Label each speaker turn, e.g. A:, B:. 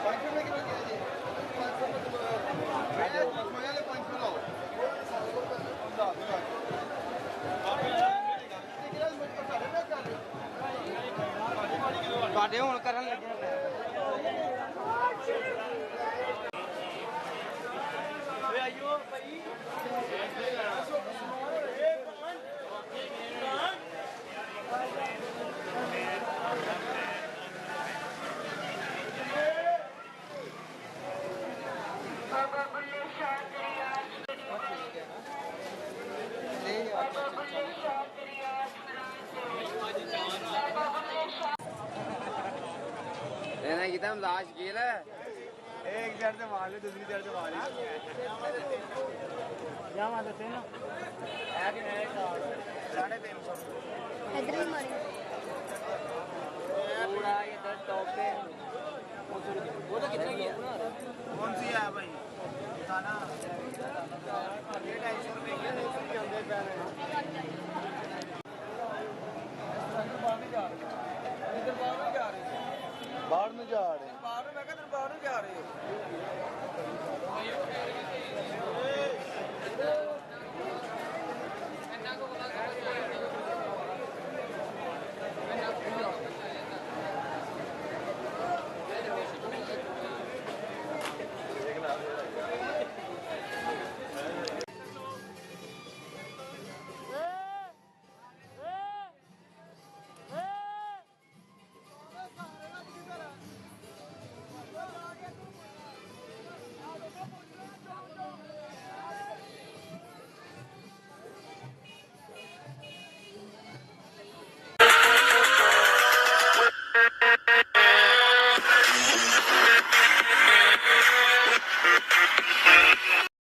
A: 500 kilo ਕਿਹਾ ਜੀ 500 ਮੈਂ ਮੋਇਆ ਲੈ 500 ਲਾਓ ਹੁੰਦਾ
B: ਤੁਹਾਡੇ ਹੁਣ ਕਰਨ ਲੱਗੇ ਓਏ ਆਇਓ ਭਾਈ
C: ਬਾਬਾ ਬੁੱਲੇ ਸ਼ਾਹ ਦਰਿਆ ਬਾਬਾ ਬੁੱਲੇ ਸ਼ਾਹ ਦਰਿਆ ਬਾਬਾ ਬੁੱਲੇ ਸ਼ਾਹ
B: ਇਹਨੇ ਕਿਤਾ ਮਜ਼ਾਕ ਕੀਲ एक जड़ से मार ली दूसरी जड़ से मार ली क्या मार देते ना 350
D: इधर ही मारी
B: पूरा इधर टॉप पे वो तो कितने की है
A: कौन सी है भाई बताना ये 250 रुपए की है इसके अंदर बैन है इधर बाहर नहीं जा रहे
E: बाहर में जा रहे हैं
A: बाहर में मैं कहता बाहर नहीं जा रहे